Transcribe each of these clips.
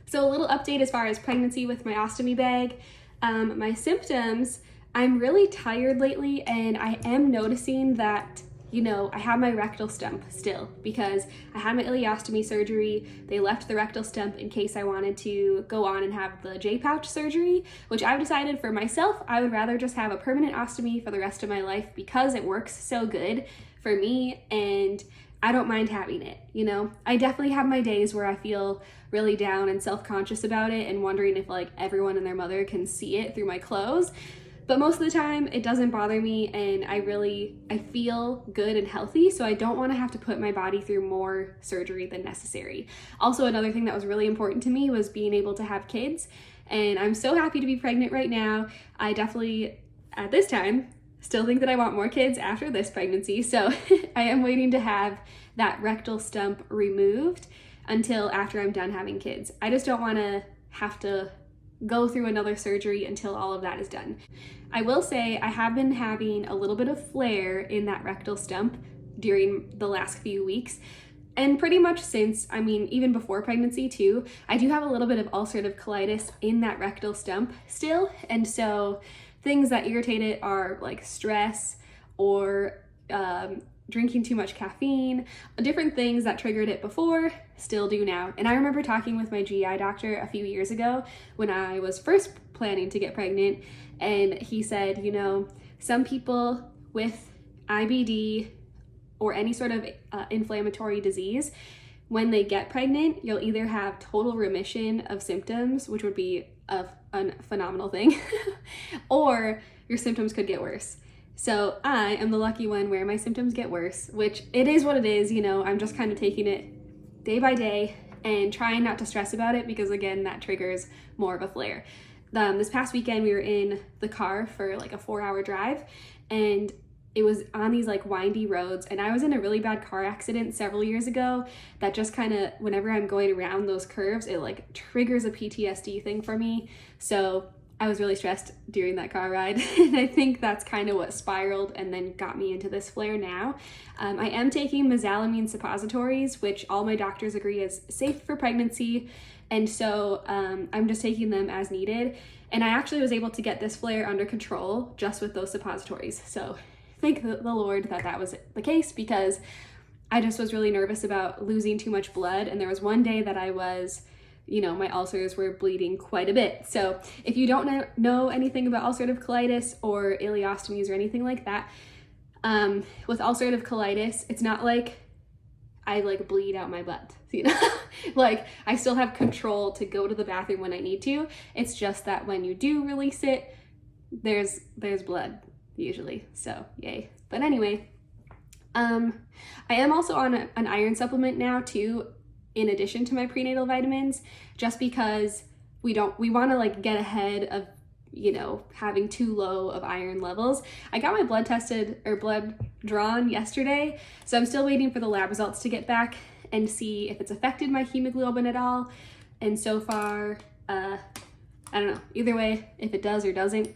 So a little update as far as pregnancy with my ostomy bag. My symptoms, I'm really tired lately, and I am noticing that, I have my rectal stump still because I had my ileostomy surgery. They left the rectal stump in case I wanted to go on and have the J-pouch surgery, which I've decided for myself, I would rather just have a permanent ostomy for the rest of my life because it works so good for me and I don't mind having it, I definitely have my days where I feel really down and self-conscious about it and wondering if like everyone and their mother can see it through my clothes. But most of the time it doesn't bother me and I feel good and healthy, so I don't want to have to put my body through more surgery than necessary. Also, another thing that was really important to me was being able to have kids, and I'm so happy to be pregnant right now. I definitely, at this time, still think that I want more kids after this pregnancy, so I am waiting to have that rectal stump removed until after I'm done having kids. I just don't want to have to go through another surgery until all of that is done. I will say I have been having a little bit of flare in that rectal stump during the last few weeks, and pretty much since, even before pregnancy too. I do have a little bit of ulcerative colitis in that rectal stump still, and so things that irritate it are like stress or drinking too much caffeine, different things that triggered it before still do now. And I remember talking with my GI doctor a few years ago when I was first planning to get pregnant, and he said, some people with IBD or any sort of inflammatory disease, when they get pregnant, you'll either have total remission of symptoms, which would be a phenomenal thing, or your symptoms could get worse. So I am the lucky one where my symptoms get worse, which it is what it is, I'm just kind of taking it day by day and trying not to stress about it because, again, that triggers more of a flare. This past weekend, we were in the car for like a 4-hour drive, and it was on these like windy roads, and I was in a really bad car accident several years ago that just kind of, whenever I'm going around those curves, it like triggers a PTSD thing for me. So I was really stressed during that car ride, and I think that's kind of what spiraled and then got me into this flare now. I am taking mesalamine suppositories, which all my doctors agree is safe for pregnancy, and so I'm just taking them as needed. And I actually was able to get this flare under control just with those suppositories. So thank the Lord that was the case, because I just was really nervous about losing too much blood, and there was one day that I was, my ulcers were bleeding quite a bit. So if you don't know anything about ulcerative colitis or ileostomies or anything like that, with ulcerative colitis, it's not like I like bleed out my butt, like I still have control to go to the bathroom when I need to. It's just that when you do release it, there's blood usually, so yay. But anyway, I am also on an iron supplement now too, in addition to my prenatal vitamins, just because we want to like get ahead of, having too low of iron levels. I got my blood drawn yesterday, so I'm still waiting for the lab results to get back and see if it's affected my hemoglobin at all. And so far, I don't know. Either way, if it does or doesn't,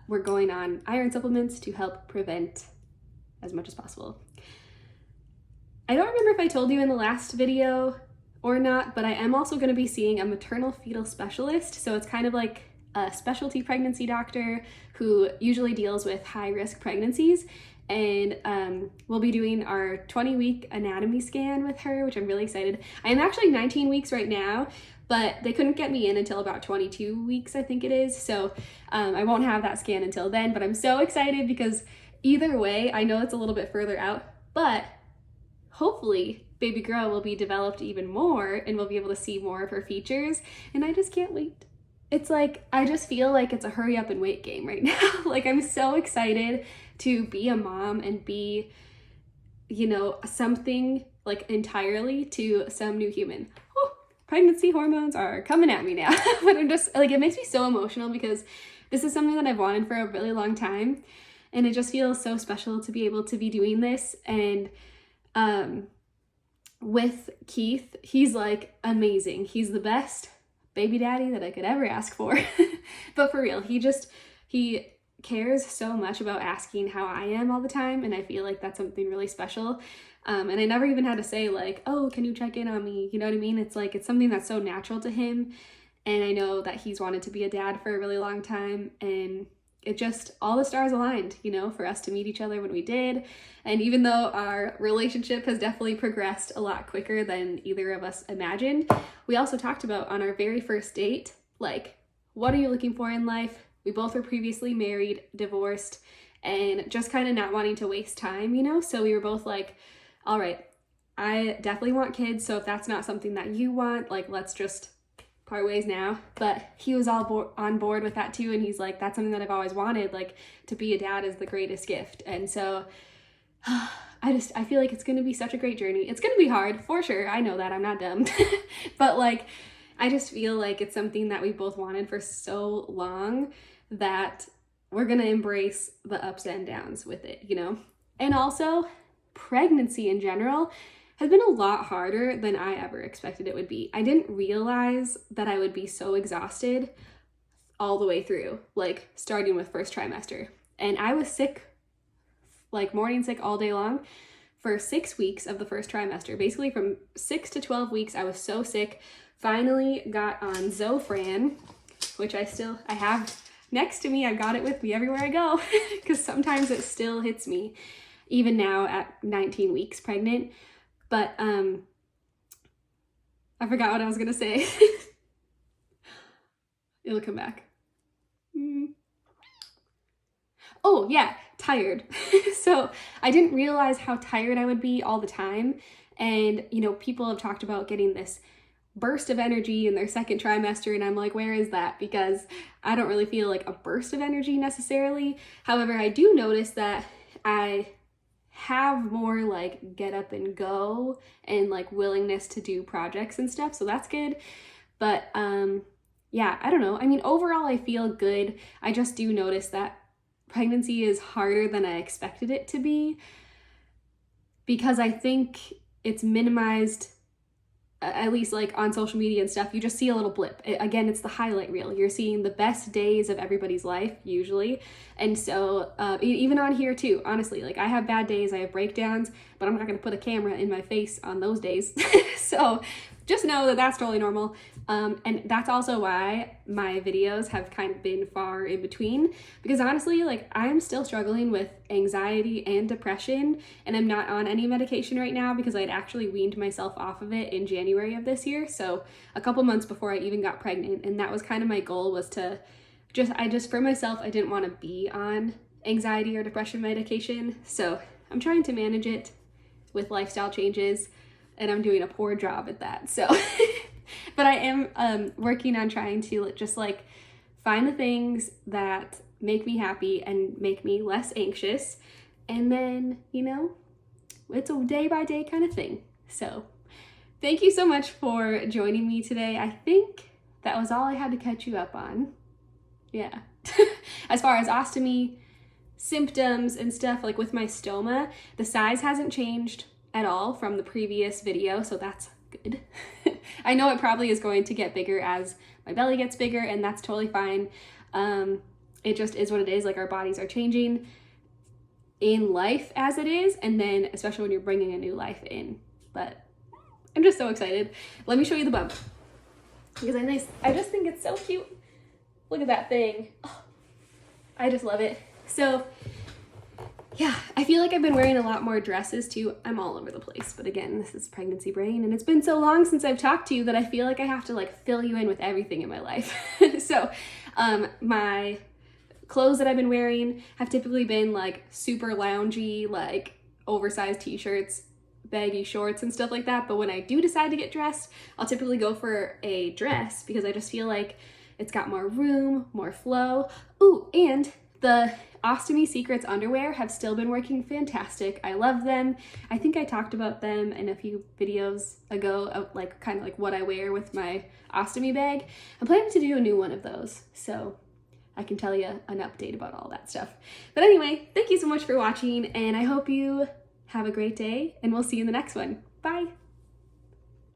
we're going on iron supplements to help prevent as much as possible. I don't remember if I told you in the last video or not, but I am also going to be seeing a maternal fetal specialist. So it's kind of like a specialty pregnancy doctor who usually deals with high-risk pregnancies. And we'll be doing our 20-week anatomy scan with her, which I'm really excited. I am actually 19 weeks right now, but they couldn't get me in until about 22 weeks, I think it is. So I won't have that scan until then, but I'm so excited because either way, I know it's a little bit further out, but hopefully baby girl will be developed even more and we'll be able to see more of her features, and I just can't wait. It's like, I just feel like it's a hurry up and wait game right now. Like, I'm so excited to be a mom and be, something like entirely to some new human. Oh, pregnancy hormones are coming at me now. But I'm just like, it makes me so emotional because this is something that I've wanted for a really long time. And it just feels so special to be able to be doing this. And with Keith, he's like amazing. He's the best baby daddy that I could ever ask for. But for real, he cares so much about asking how I am all the time, and I feel like that's something really special. And I never even had to say like, oh, can you check in on me? You know what I mean? It's like, it's something that's so natural to him. And I know that he's wanted to be a dad for a really long time, and it just, all the stars aligned, you know, for us to meet each other when we did. And even though our relationship has definitely progressed a lot quicker than either of us imagined, we also talked about on our very first date, like, what are you looking for in life? We both were previously married, divorced, and just kind of not wanting to waste time, you know? So we were both like, all right, I definitely want kids. So if that's not something that you want, like, let's just part ways now. But he was all on board with that too, and he's like, that's something that I've always wanted, like, to be a dad is the greatest gift. And so I feel like it's going to be such a great journey. It's going to be hard for sure, I know that, I'm not dumb. But like, I just feel like it's something that we both wanted for so long that we're going to embrace the ups and downs with it, you know? And also, pregnancy in general has been a lot harder than I ever expected it would be. I didn't realize that I would be so exhausted all the way through, like starting with first trimester. And I was sick, like morning sick all day long for 6 weeks of the first trimester. Basically from 6 to 12 weeks, I was so sick. Finally got on Zofran, which I have next to me. I've got it with me everywhere I go because sometimes it still hits me, even now at 19 weeks pregnant. But I forgot what I was gonna say. It'll come back. Oh yeah, tired. So I didn't realize how tired I would be all the time. And you know, people have talked about getting this burst of energy in their second trimester, and I'm like, where is that? Because I don't really feel like a burst of energy necessarily. However, I do notice that I have more like get up and go and like willingness to do projects and stuff, so that's good. But yeah, I don't know, I mean, overall I feel good. I just do notice that pregnancy is harder than I expected it to be, because I think it's minimized, at least like on social media and stuff. You just see a little blip. Again, it's the highlight reel. You're seeing the best days of everybody's life usually. And so even on here too, honestly, like I have bad days, I have breakdowns, but I'm not going to put a camera in my face on those days. So just know that that's totally normal. And that's also why my videos have kind of been far in between, because honestly, like I'm still struggling with anxiety and depression, and I'm not on any medication right now because I had actually weaned myself off of it in January of this year. So a couple months before I even got pregnant. And that was kind of my goal, was to just for myself, I didn't want to be on anxiety or depression medication. So I'm trying to manage it with lifestyle changes, and I'm doing a poor job at that. So, but I am working on trying to just like find the things that make me happy and make me less anxious. And then, you know, it's a day by day kind of thing. So thank you so much for joining me today. I think that was all I had to catch you up on. Yeah. As far as ostomy symptoms and stuff, like with my stoma, the size hasn't changed at all from the previous video, so that's good. I know it probably is going to get bigger as my belly gets bigger, and that's totally fine. It just is what it is. Like, our bodies are changing in life as it is, and then especially when you're bringing a new life in. But I'm just so excited. Let me show you the bump, because I just think it's so cute. Look at that thing. Oh, I just love it. So yeah, I feel like I've been wearing a lot more dresses too. I'm all over the place, but again, this is pregnancy brain, and it's been so long since I've talked to you that I feel like I have to like fill you in with everything in my life. So my clothes that I've been wearing have typically been like super loungy, like oversized t-shirts, baggy shorts and stuff like that. But when I do decide to get dressed, I'll typically go for a dress, because I just feel like it's got more room, more flow. Ooh, and the Ostomy Secrets underwear have still been working fantastic. I love them. I think I talked about them in a few videos ago of like kind of like what I wear with my ostomy bag. I'm planning to do a new one of those, so I can tell you an update about all that stuff. But anyway, thank you so much for watching, and I hope you have a great day, and we'll see you in the next one. Bye.